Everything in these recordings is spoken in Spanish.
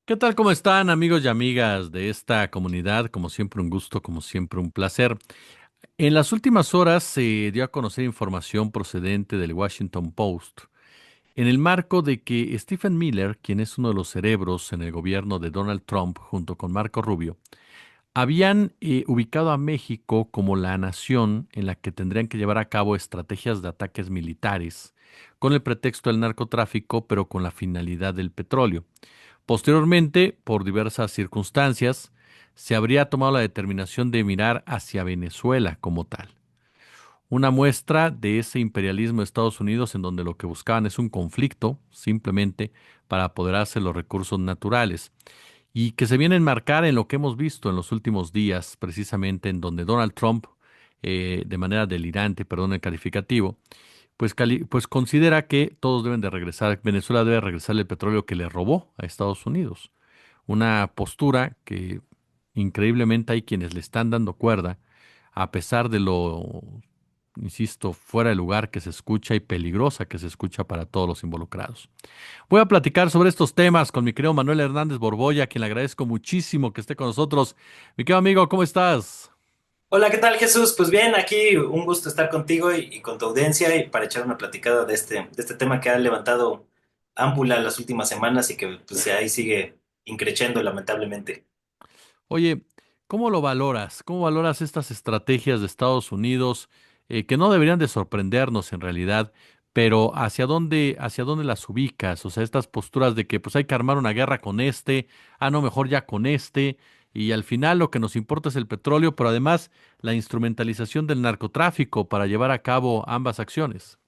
¿Qué tal? ¿Cómo están amigos y amigas de esta comunidad? Como siempre un gusto, como siempre un placer. En las últimas horas se dio a conocer información procedente del Washington Post en el marco de que Stephen Miller, quien es uno de los cerebros en el gobierno de Donald Trump junto con Marco Rubio, habían ubicado a México como la nación en la que tendrían que llevar a cabo estrategias de ataques militares con el pretexto del narcotráfico, pero con la finalidad del petróleo. Posteriormente, por diversas circunstancias, se habría tomado la determinación de mirar hacia Venezuela como tal. Una muestra de ese imperialismo de Estados Unidos en donde lo que buscaban es un conflicto, simplemente para apoderarse de los recursos naturales, y que se viene a enmarcar en lo que hemos visto en los últimos días, precisamente en donde Donald Trump, de manera delirante, perdón el calificativo, pues considera que todos deben de regresar, Venezuela debe regresar el petróleo que le robó a Estados Unidos. Una postura que increíblemente hay quienes le están dando cuerda, a pesar de lo, insisto, fuera de lugar que se escucha y peligrosa que se escucha para todos los involucrados. Voy a platicar sobre estos temas con mi querido Manuel Hernández Borboya, a quien le agradezco muchísimo que esté con nosotros. Mi querido amigo, ¿cómo estás? Hola, ¿qué tal, Jesús? Pues bien, aquí un gusto estar contigo y con tu audiencia y para echar una platicada de este tema que ha levantado ámpula las últimas semanas y que pues ahí sigue increciendo lamentablemente. Oye, ¿cómo lo valoras? ¿Cómo valoras estas estrategias de Estados Unidos que no deberían de sorprendernos en realidad, pero hacia dónde las ubicas? O sea, estas posturas de que pues hay que armar una guerra con este, no, mejor ya con este, y al final lo que nos importa es el petróleo, pero además la instrumentalización del narcotráfico para llevar a cabo ambas acciones.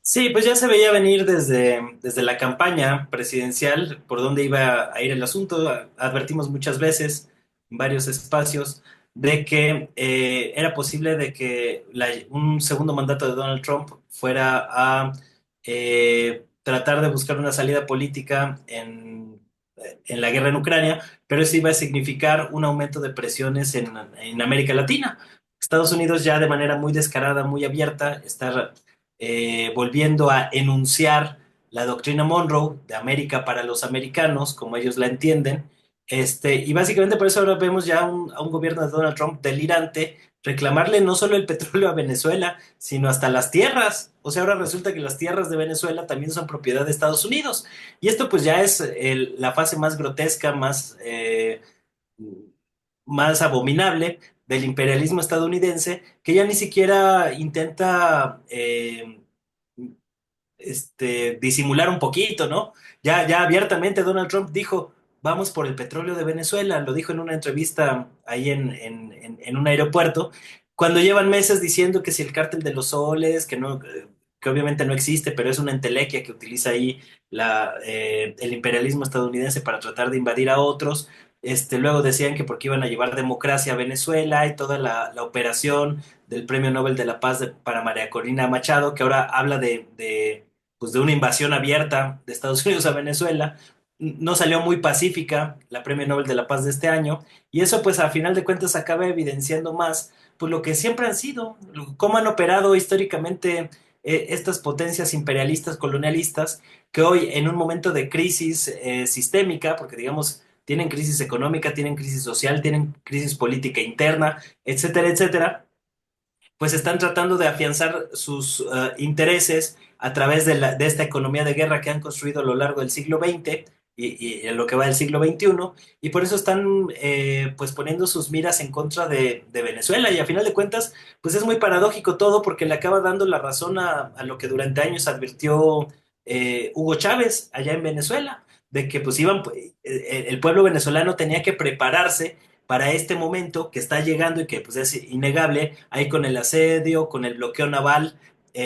Sí, pues ya se veía venir desde la campaña presidencial por dónde iba a ir el asunto. Advertimos muchas veces en varios espacios de que era posible de que un segundo mandato de Donald Trump fuera a tratar de buscar una salida política en la guerra en Ucrania, pero eso iba a significar un aumento de presiones en América Latina. Estados Unidos ya de manera muy descarada, muy abierta, está volviendo a enunciar la doctrina Monroe de América para los americanos, como ellos la entienden. Y básicamente por eso ahora vemos ya a un gobierno de Donald Trump delirante reclamarle no solo el petróleo a Venezuela, sino hasta las tierras. O sea, ahora resulta que las tierras de Venezuela también son propiedad de Estados Unidos. Y esto pues ya es la fase más grotesca, más abominable del imperialismo estadounidense, que ya ni siquiera intenta disimular un poquito, ¿no? Ya abiertamente Donald Trump dijo, vamos por el petróleo de Venezuela, lo dijo en una entrevista ahí en un aeropuerto, cuando llevan meses diciendo que si el cártel de los soles, que obviamente no existe, pero es una entelequia que utiliza ahí el imperialismo estadounidense para tratar de invadir a otros. Luego decían que porque iban a llevar democracia a Venezuela y toda la operación del Premio Nobel de la Paz para María Corina Machado, que ahora habla pues de una invasión abierta de Estados Unidos a Venezuela. No salió muy pacífica la Premio Nobel de la Paz de este año, y eso pues a final de cuentas acaba evidenciando más pues lo que siempre han sido, cómo han operado históricamente estas potencias imperialistas colonialistas que hoy en un momento de crisis sistémica, porque digamos tienen crisis económica, tienen crisis social, tienen crisis política interna, etcétera, etcétera, pues están tratando de afianzar sus intereses a través de esta economía de guerra que han construido a lo largo del siglo XX y en lo que va del siglo XXI, y por eso están pues poniendo sus miras en contra de Venezuela, y a final de cuentas pues es muy paradójico todo porque le acaba dando la razón a lo que durante años advirtió Hugo Chávez allá en Venezuela, de que pues el pueblo venezolano tenía que prepararse para este momento que está llegando y que pues es innegable, ahí con el asedio, con el bloqueo naval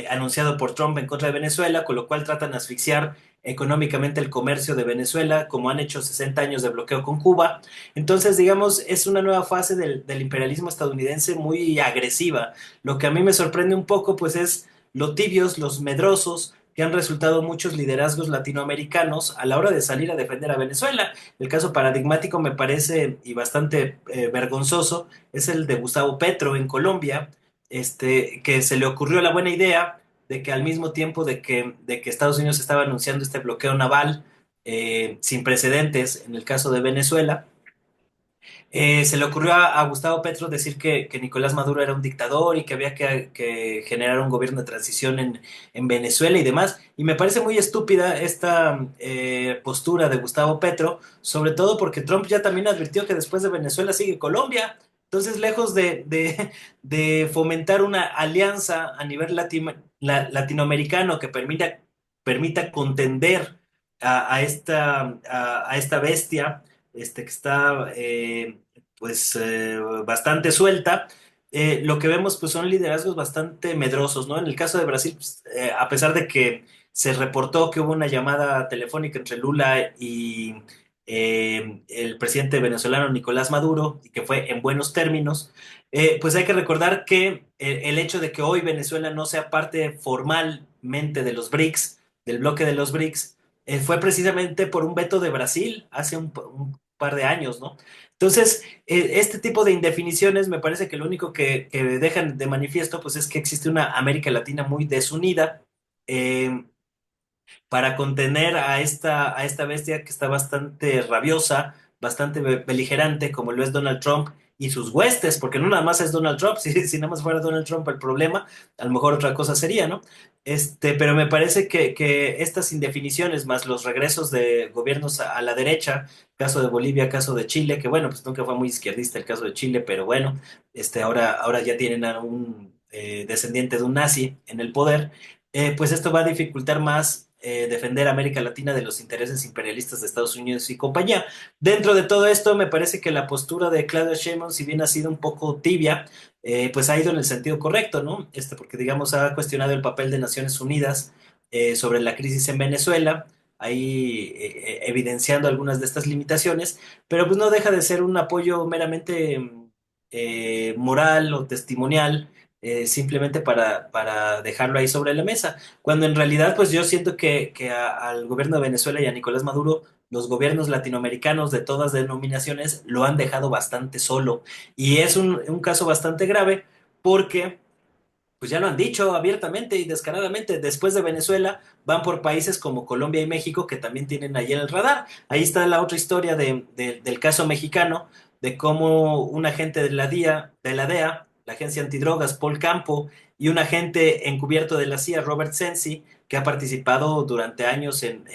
anunciado por Trump en contra de Venezuela, con lo cual tratan de asfixiar económicamente el comercio de Venezuela, como han hecho 60 años de bloqueo con Cuba. Entonces, digamos, es una nueva fase del imperialismo estadounidense muy agresiva. Lo que a mí me sorprende un poco, pues es lo tibios, los medrosos, que han resultado muchos liderazgos latinoamericanos a la hora de salir a defender a Venezuela. El caso paradigmático me parece y bastante vergonzoso es el de Gustavo Petro en Colombia, que se le ocurrió la buena idea de que al mismo tiempo de que Estados Unidos estaba anunciando este bloqueo naval sin precedentes en el caso de Venezuela. Se le ocurrió a Gustavo Petro decir que Nicolás Maduro era un dictador y que había que generar un gobierno de transición en Venezuela y demás. Y me parece muy estúpida esta postura de Gustavo Petro, sobre todo porque Trump ya también advirtió que después de Venezuela sigue Colombia. Entonces, lejos de fomentar una alianza a nivel latinoamericano que permita contender a esta bestia que está bastante suelta. Lo que vemos pues son liderazgos bastante medrosos, ¿no? En el caso de Brasil, pues, a pesar de que se reportó que hubo una llamada telefónica entre Lula y el presidente venezolano Nicolás Maduro, y que fue en buenos términos, pues hay que recordar que el hecho de que hoy Venezuela no sea parte formalmente de los BRICS, del bloque de los BRICS, fue precisamente por un veto de Brasil hace un par de años, ¿no? Entonces, este tipo de indefiniciones me parece que lo único que dejan de manifiesto pues es que existe una América Latina muy desunida. eh, para contener a esta bestia que está bastante rabiosa, bastante beligerante, como lo es Donald Trump y sus huestes, porque no nada más es Donald Trump, si nada más fuera Donald Trump el problema, a lo mejor otra cosa sería, ¿no? Pero me parece que estas indefiniciones, más los regresos de gobiernos a la derecha, caso de Bolivia, caso de Chile, que bueno, pues nunca fue muy izquierdista el caso de Chile, pero bueno, ahora ya tienen a un descendiente de un nazi en el poder. Pues esto va a dificultar más defender a América Latina de los intereses imperialistas de Estados Unidos y compañía. Dentro de todo esto, me parece que la postura de Claudia Sheinbaum, si bien ha sido un poco tibia, pues ha ido en el sentido correcto, ¿no? Porque, digamos, ha cuestionado el papel de Naciones Unidas sobre la crisis en Venezuela, ahí evidenciando algunas de estas limitaciones, pero pues no deja de ser un apoyo meramente moral o testimonial, simplemente para dejarlo ahí sobre la mesa. Cuando en realidad, pues yo siento que al gobierno de Venezuela y a Nicolás Maduro, los gobiernos latinoamericanos de todas denominaciones lo han dejado bastante solo. Y es un caso bastante grave porque, pues ya lo han dicho abiertamente y descaradamente, después de Venezuela van por países como Colombia y México que también tienen ahí en el radar. Ahí está la otra historia del caso mexicano, de cómo un agente de la DIA, de la DEA, la Agencia Antidrogas, Paul Campo, y un agente encubierto de la CIA, Robert Sensi, que ha participado durante años en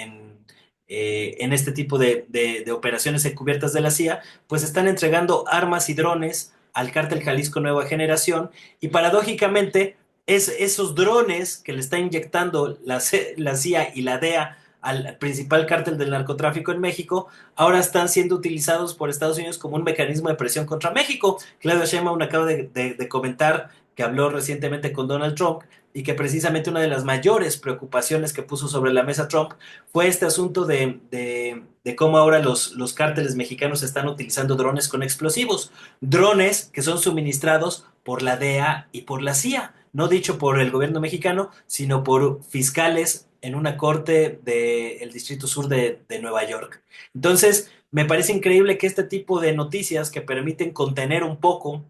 este tipo de operaciones encubiertas de la CIA, pues están entregando armas y drones al cártel Jalisco Nueva Generación y paradójicamente esos drones que le está inyectando la CIA y la DEA al principal cártel del narcotráfico en México, ahora están siendo utilizados por Estados Unidos como un mecanismo de presión contra México. Claudia Sheinbaum acaba de comentar que habló recientemente con Donald Trump y que precisamente una de las mayores preocupaciones que puso sobre la mesa Trump fue este asunto de cómo ahora los cárteles mexicanos están utilizando drones con explosivos, drones que son suministrados por la DEA y por la CIA, no dicho por el gobierno mexicano, sino por fiscales en una corte del Distrito Sur de Nueva York. Entonces, me parece increíble que este tipo de noticias que permiten contener un poco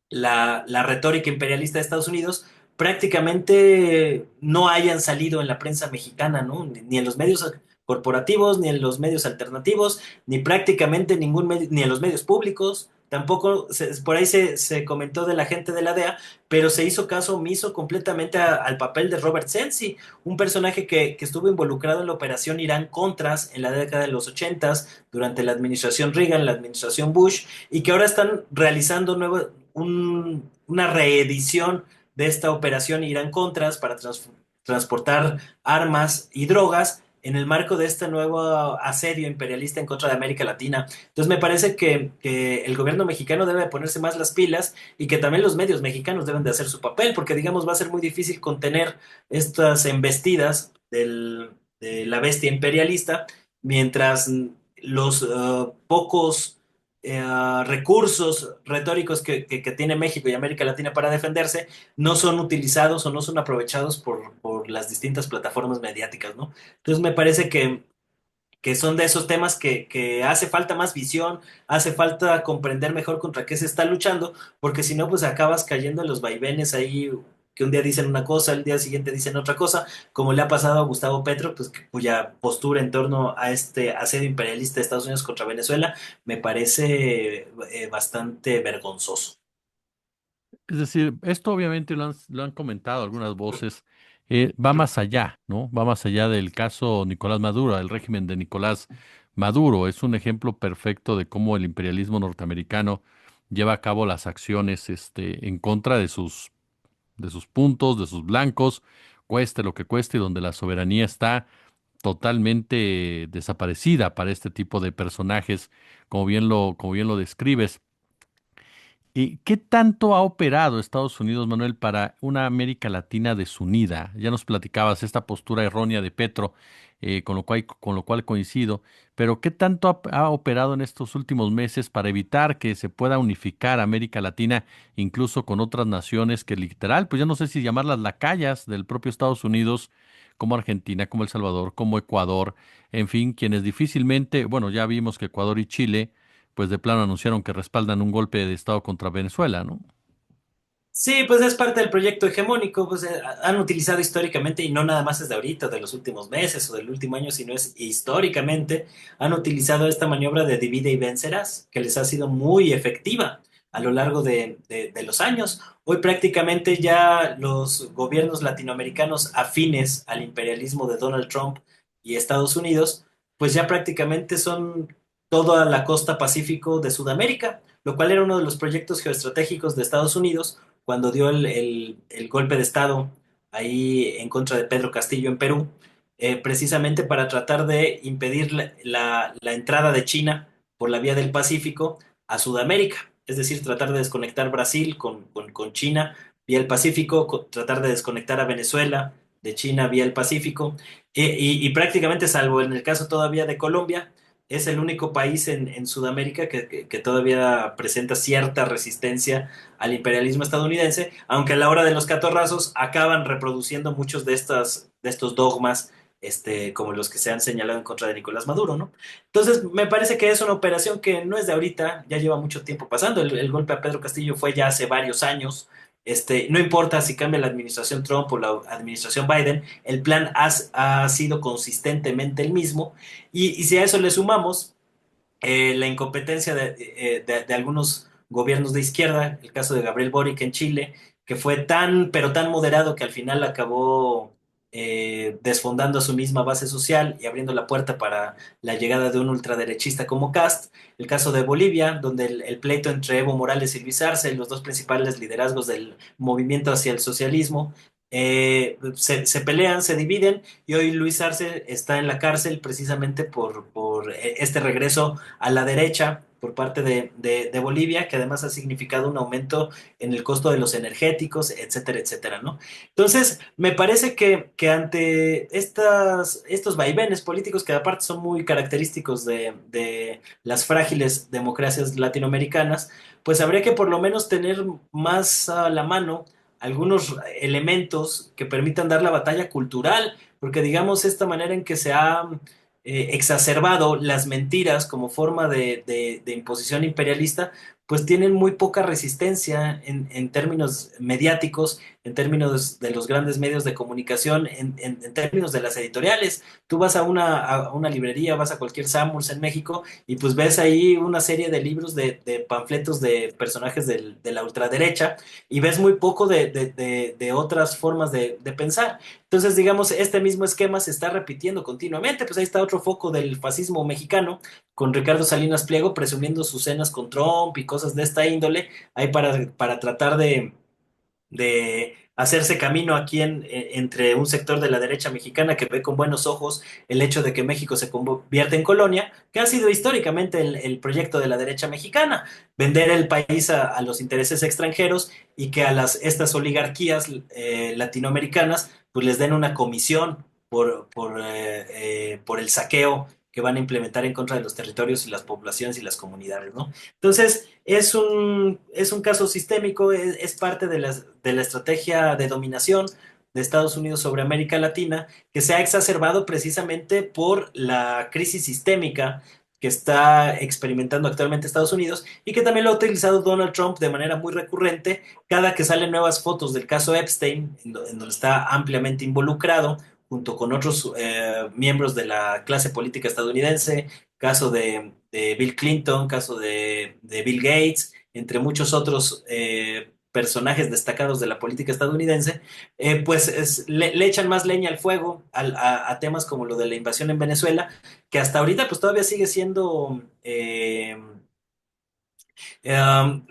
la retórica imperialista de Estados Unidos prácticamente no hayan salido en la prensa mexicana, ¿no? Ni en los medios corporativos, ni en los medios alternativos, ni prácticamente ningún medio, ni en los medios públicos. Tampoco, por ahí se comentó de la gente de la DEA, pero se hizo caso omiso completamente al papel de Robert Sensi, un personaje que estuvo involucrado en la operación Irán-Contras en la década de los 80 durante la administración Reagan, la administración Bush, y que ahora están realizando una reedición de esta operación Irán-Contras para transportar armas y drogas en el marco de este nuevo asedio imperialista en contra de América Latina. Entonces me parece que el gobierno mexicano debe ponerse más las pilas y que también los medios mexicanos deben de hacer su papel, porque digamos va a ser muy difícil contener estas embestidas de la bestia imperialista mientras los pocos recursos retóricos que tiene México y América Latina para defenderse no son utilizados o no son aprovechados por las distintas plataformas mediáticas, ¿no? Entonces me parece que son de esos temas que hace falta más visión, hace falta comprender mejor contra qué se está luchando, porque si no, pues acabas cayendo en los vaivenes ahí que un día dicen una cosa, el día siguiente dicen otra cosa, como le ha pasado a Gustavo Petro, pues cuya postura en torno a este asedio imperialista de Estados Unidos contra Venezuela me parece bastante vergonzoso. Es decir, esto obviamente lo han comentado algunas voces, va más allá, ¿no? Va más allá del caso Nicolás Maduro, el régimen de Nicolás Maduro. Es un ejemplo perfecto de cómo el imperialismo norteamericano lleva a cabo las acciones, en contra de sus puntos, de sus blancos, cueste lo que cueste, y donde la soberanía está totalmente desaparecida para este tipo de personajes, como bien lo describes. ¿Y qué tanto ha operado Estados Unidos, Manuel, para una América Latina desunida? Ya nos platicabas esta postura errónea de Petro, con lo cual coincido, pero ¿qué tanto ha operado en estos últimos meses para evitar que se pueda unificar América Latina, incluso con otras naciones que literal, pues ya no sé si llamarlas lacayas del propio Estados Unidos, como Argentina, como El Salvador, como Ecuador, en fin, quienes difícilmente, bueno, ya vimos que Ecuador y Chile pues de plano anunciaron que respaldan un golpe de Estado contra Venezuela, ¿no? Sí, pues es parte del proyecto hegemónico, pues han utilizado históricamente, y no nada más es de ahorita, de los últimos meses o del último año, sino es históricamente, han utilizado esta maniobra de divide y vencerás, que les ha sido muy efectiva a lo largo de los años. Hoy prácticamente ya los gobiernos latinoamericanos afines al imperialismo de Donald Trump y Estados Unidos, pues ya prácticamente son toda la costa pacífico de Sudamérica, lo cual era uno de los proyectos geoestratégicos de Estados Unidos cuando dio el golpe de Estado ahí en contra de Pedro Castillo en Perú, precisamente para tratar de impedir la entrada de China por la vía del Pacífico a Sudamérica, es decir, tratar de desconectar Brasil con China vía el Pacífico, tratar de desconectar a Venezuela de China vía el Pacífico, y prácticamente salvo en el caso todavía de Colombia, es el único país en Sudamérica que todavía presenta cierta resistencia al imperialismo estadounidense, aunque a la hora de los catorrazos acaban reproduciendo muchos de estos dogmas, como los que se han señalado en contra de Nicolás Maduro, ¿no? Entonces, me parece que es una operación que no es de ahorita, ya lleva mucho tiempo pasando. El golpe a Pedro Castillo fue ya hace varios años. No importa si cambia la administración Trump o la administración Biden, el plan ha sido consistentemente el mismo. Y si a eso le sumamos la incompetencia de algunos gobiernos de izquierda, el caso de Gabriel Boric en Chile, que fue tan, pero tan moderado que al final acabó desfondando a su misma base social y abriendo la puerta para la llegada de un ultraderechista como Cast. El caso de Bolivia, donde el pleito entre Evo Morales y Luis Arce, los dos principales liderazgos del movimiento hacia el socialismo, se pelean, se dividen, y hoy Luis Arce está en la cárcel precisamente por este regreso a la derecha por parte de Bolivia, que además ha significado un aumento en el costo de los energéticos, etcétera, etcétera, ¿no? Entonces, me parece que ante estos vaivenes políticos, que aparte son muy característicos de las frágiles democracias latinoamericanas, pues habría que por lo menos tener más a la mano algunos elementos que permitan dar la batalla cultural, porque digamos esta manera en que se ha exacerbado las mentiras como forma de imposición imperialista, pues tienen muy poca resistencia en términos mediáticos, en términos de los grandes medios de comunicación, en términos de las editoriales. Tú vas a una librería, vas a cualquier Sam's en México y pues ves ahí una serie de libros de panfletos de personajes de la ultraderecha, y ves muy poco de otras formas de pensar. Entonces, digamos, este mismo esquema se está repitiendo continuamente. Pues ahí está otro foco del fascismo mexicano, con Ricardo Salinas Pliego presumiendo sus cenas con Trump y cosas de esta índole, ahí para tratar de hacerse camino aquí entre un sector de la derecha mexicana que ve con buenos ojos el hecho de que México se convierta en colonia, que ha sido históricamente el proyecto de la derecha mexicana: vender el país a los intereses extranjeros, y que a estas oligarquías latinoamericanas pues les den una comisión por el saqueo que van a implementar en contra de los territorios y las poblaciones y las comunidades, ¿no? Entonces, es un caso sistémico, es parte de la estrategia de dominación de Estados Unidos sobre América Latina, que se ha exacerbado precisamente por la crisis sistémica que está experimentando actualmente Estados Unidos y que también lo ha utilizado Donald Trump de manera muy recurrente cada que salen nuevas fotos del caso Epstein, en donde está ampliamente involucrado junto con otros miembros de la clase política estadounidense, caso de Bill Clinton, caso de Bill Gates, entre muchos otros personajes destacados de la política estadounidense, pues le echan más leña al fuego a temas como lo de la invasión en Venezuela, que hasta ahorita pues todavía sigue siendo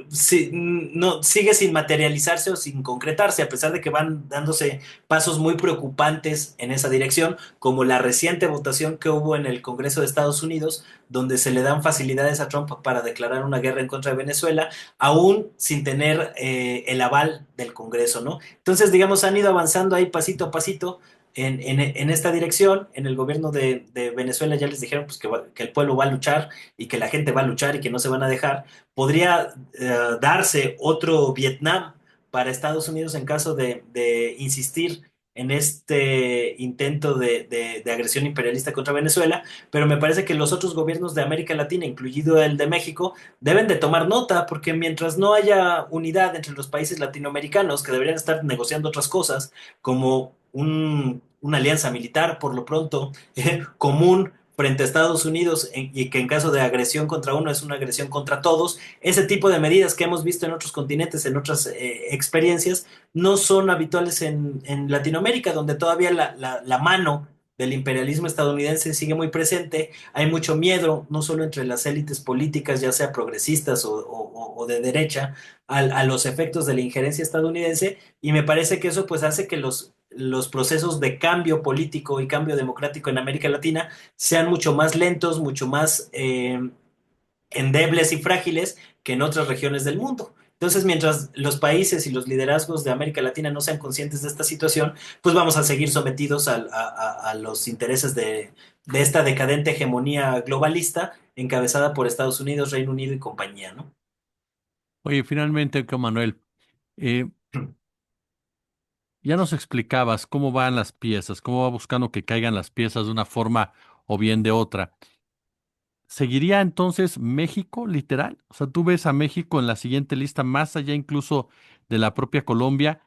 sí, no, sigue sin materializarse o sin concretarse, a pesar de que van dándose pasos muy preocupantes en esa dirección, como la reciente votación que hubo en el Congreso de Estados Unidos, donde se le dan facilidades a Trump para declarar una guerra en contra de Venezuela, aún sin tener el aval del Congreso, ¿no? Entonces, digamos, han ido avanzando ahí pasito a pasito. En esta dirección, en el gobierno de Venezuela ya les dijeron pues, que el pueblo va a luchar y que la gente va a luchar y que no se van a dejar. Podría darse otro Vietnam para Estados Unidos en caso de insistir en este intento de agresión imperialista contra Venezuela, pero me parece que los otros gobiernos de América Latina, incluido el de México, deben de tomar nota, porque mientras no haya unidad entre los países latinoamericanos, que deberían estar negociando otras cosas, como una alianza militar, por lo pronto, común frente a Estados Unidos y que en caso de agresión contra uno es una agresión contra todos, ese tipo de medidas que hemos visto en otros continentes, en otras experiencias, no son habituales en Latinoamérica, donde todavía la mano del imperialismo estadounidense sigue muy presente. Hay mucho miedo, no solo entre las élites políticas, ya sea progresistas o de derecha, a los efectos de la injerencia estadounidense, y me parece que eso pues hace que los procesos de cambio político y cambio democrático en América Latina sean mucho más lentos, mucho más endebles y frágiles que en otras regiones del mundo. Entonces, mientras los países y los liderazgos de América Latina no sean conscientes de esta situación, pues vamos a seguir sometidos a los intereses de esta decadente hegemonía globalista encabezada por Estados Unidos, Reino Unido y compañía, ¿no? Oye, finalmente, Manuel, eh, ya nos explicabas cómo van las piezas, cómo va buscando que caigan las piezas de una forma o bien de otra. ¿Seguiría entonces México, literal? O sea, tú ves a México en la siguiente lista, más allá incluso de la propia Colombia.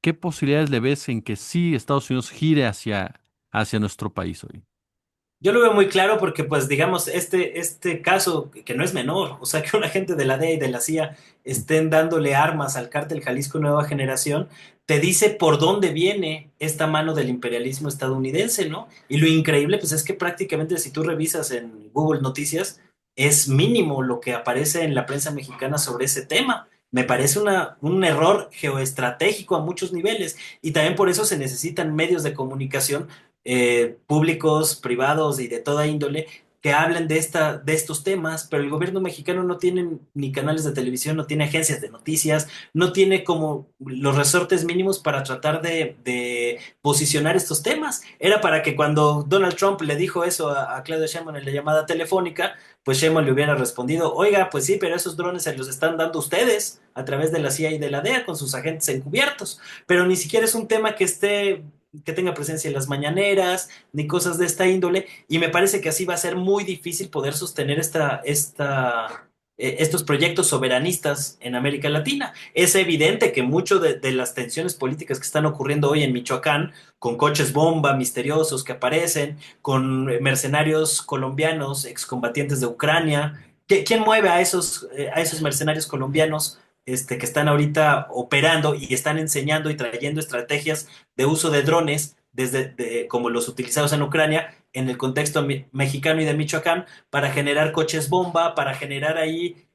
¿Qué posibilidades le ves en que sí Estados Unidos gire hacia nuestro país hoy? Yo lo veo muy claro porque, pues, digamos, este caso, que no es menor, o sea, que un agente de la DEA y de la CIA estén dándole armas al cártel Jalisco Nueva Generación, te dice por dónde viene esta mano del imperialismo estadounidense, ¿no? Y lo increíble, pues, es que prácticamente si tú revisas en Google Noticias, es mínimo lo que aparece en la prensa mexicana sobre ese tema. Me parece un error geoestratégico a muchos niveles y también por eso se necesitan medios de comunicación públicos, privados y de toda índole que hablen de estos temas, pero el gobierno mexicano no tiene ni canales de televisión, no tiene agencias de noticias, no tiene como los resortes mínimos para tratar de posicionar estos temas. Era para que cuando Donald Trump le dijo eso a Claudia Sheinbaum en la llamada telefónica, pues Sheinbaum le hubiera respondido, oiga, pues sí, pero esos drones se los están dando ustedes a través de la CIA y de la DEA con sus agentes encubiertos, pero ni siquiera es un tema que tenga presencia en las mañaneras, ni cosas de esta índole, y me parece que así va a ser muy difícil poder sostener estos proyectos soberanistas en América Latina. Es evidente que mucho de las tensiones políticas que están ocurriendo hoy en Michoacán, con coches bomba misteriosos que aparecen, con mercenarios colombianos, excombatientes de Ucrania, ¿quién mueve a esos mercenarios colombianos? Que están ahorita operando y están enseñando y trayendo estrategias de uso de drones, como los utilizados en Ucrania, en el contexto mexicano y de Michoacán, para generar coches bomba, para generar ahí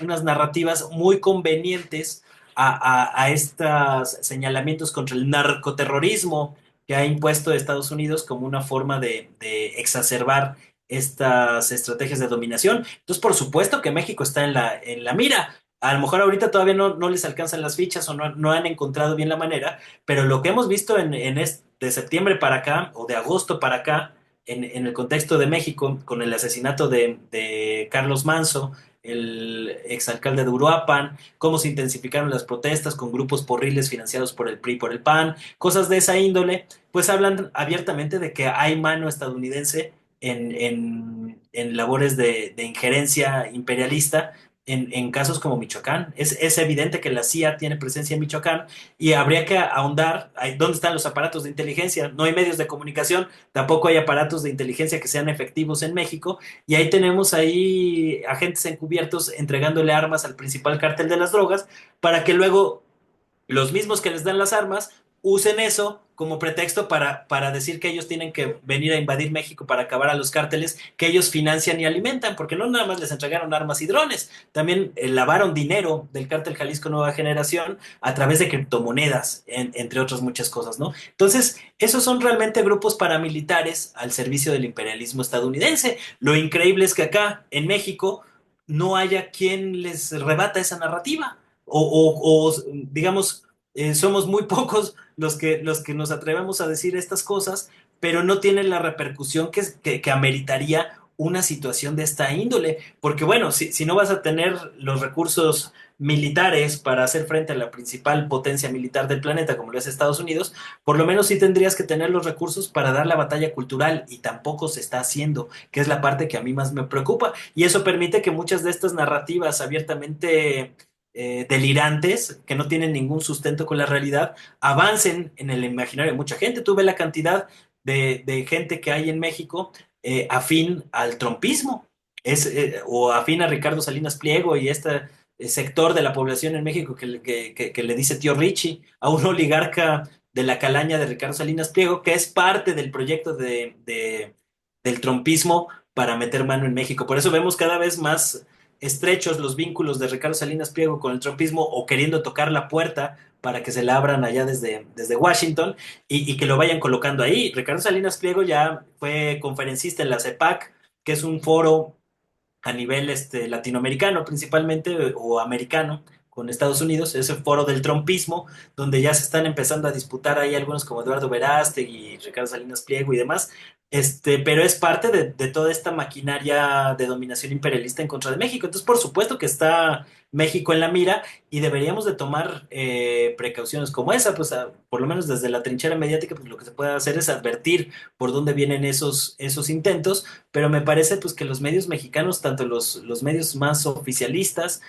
unas narrativas muy convenientes a estos señalamientos contra el narcoterrorismo que ha impuesto Estados Unidos como una forma de exacerbar estas estrategias de dominación. Entonces, por supuesto que México está en la mira. A lo mejor ahorita todavía no les alcanzan las fichas o no han encontrado bien la manera, pero lo que hemos visto de septiembre para acá o de agosto para acá, en el contexto de México, con el asesinato de Carlos Manso, el exalcalde de Uruapan, cómo se intensificaron las protestas con grupos porriles financiados por el PRI, por el PAN, cosas de esa índole, pues hablan abiertamente de que hay mano estadounidense en labores de injerencia imperialista en casos como Michoacán. Es evidente que la CIA tiene presencia en Michoacán y habría que ahondar dónde están los aparatos de inteligencia. No hay medios de comunicación, tampoco hay aparatos de inteligencia que sean efectivos en México y ahí tenemos ahí agentes encubiertos entregándole armas al principal cártel de las drogas para que luego los mismos que les dan las armas usen eso como pretexto para decir que ellos tienen que venir a invadir México para acabar a los cárteles que ellos financian y alimentan, porque no nada más les entregaron armas y drones, también lavaron dinero del cártel Jalisco Nueva Generación a través de criptomonedas, entre otras muchas cosas, ¿no? Entonces, esos son realmente grupos paramilitares al servicio del imperialismo estadounidense. Lo increíble es que acá, en México, no haya quien les rebata esa narrativa. Digamos, somos muy pocos los que nos atrevemos a decir estas cosas, pero no tienen la repercusión que ameritaría una situación de esta índole. Porque bueno, si no vas a tener los recursos militares para hacer frente a la principal potencia militar del planeta, como lo es Estados Unidos, por lo menos sí tendrías que tener los recursos para dar la batalla cultural y tampoco se está haciendo, que es la parte que a mí más me preocupa. Y eso permite que muchas de estas narrativas abiertamente delirantes, que no tienen ningún sustento con la realidad, avancen en el imaginario de mucha gente. Tú ves la cantidad de gente que hay en México afín al trompismo, o afín a Ricardo Salinas Pliego y este sector de la población en México que le dice tío Richie, a un oligarca de la calaña de Ricardo Salinas Pliego, que es parte del proyecto del trompismo para meter mano en México. Por eso vemos cada vez más estrechos los vínculos de Ricardo Salinas Pliego con el trumpismo o queriendo tocar la puerta para que se la abran allá desde Washington y que lo vayan colocando ahí. Ricardo Salinas Pliego ya fue conferencista en la CEPAC, que es un foro a nivel latinoamericano principalmente o americano con Estados Unidos, ese foro del trumpismo, donde ya se están empezando a disputar ahí algunos como Eduardo Verástegui, Ricardo Salinas Pliego y demás, pero es parte de toda esta maquinaria de dominación imperialista en contra de México. Entonces, por supuesto que está México en la mira y deberíamos de tomar precauciones como esa, pues por lo menos desde la trinchera mediática, pues lo que se puede hacer es advertir por dónde vienen esos intentos, pero me parece pues que los medios mexicanos, tanto los medios más oficialistas,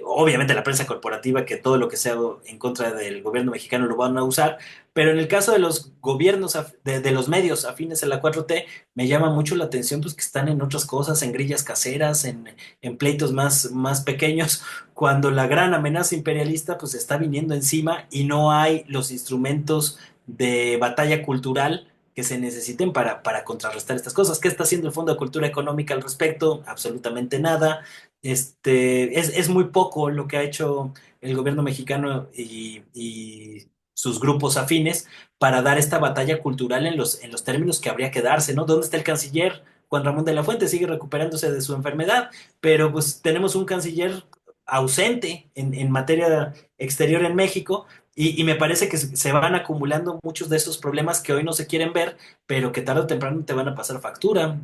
obviamente la prensa corporativa, que todo lo que sea en contra del gobierno mexicano lo van a usar, pero en el caso de los gobiernos, de los medios afines a la 4T, me llama mucho la atención pues que están en otras cosas, en grillas caseras, en pleitos más pequeños, cuando la gran amenaza imperialista pues está viniendo encima y no hay los instrumentos de batalla cultural que se necesiten para contrarrestar estas cosas. ¿Qué está haciendo el Fondo de Cultura Económica al respecto? Absolutamente nada. Es muy poco lo que ha hecho el gobierno mexicano y sus grupos afines para dar esta batalla cultural en los términos que habría que darse, ¿no? ¿Dónde está el canciller? Juan Ramón de la Fuente sigue recuperándose de su enfermedad, pero pues tenemos un canciller ausente en materia exterior en México y me parece que se van acumulando muchos de esos problemas que hoy no se quieren ver, pero que tarde o temprano te van a pasar factura.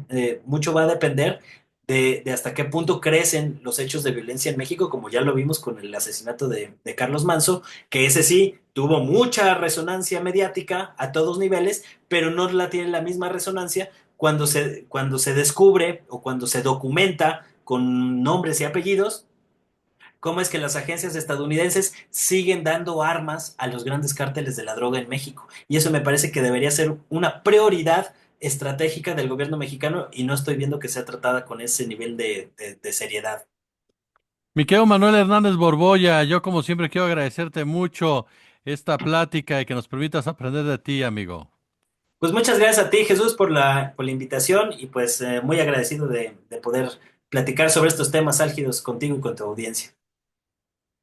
Mucho va a depender de hasta qué punto crecen los hechos de violencia en México, como ya lo vimos con el asesinato de Carlos Manso, que ese sí tuvo mucha resonancia mediática a todos niveles, pero no la tiene la misma resonancia cuando se descubre o cuando se documenta con nombres y apellidos cómo es que las agencias estadounidenses siguen dando armas a los grandes cárteles de la droga en México. Y eso me parece que debería ser una prioridad estratégica del gobierno mexicano y no estoy viendo que sea tratada con ese nivel de seriedad. Mi querido Manuel Hernández Borbolla, yo como siempre quiero agradecerte mucho esta plática y que nos permitas aprender de ti, amigo. Pues muchas gracias a ti, Jesús, por la invitación y pues muy agradecido de poder platicar sobre estos temas álgidos contigo y con tu audiencia.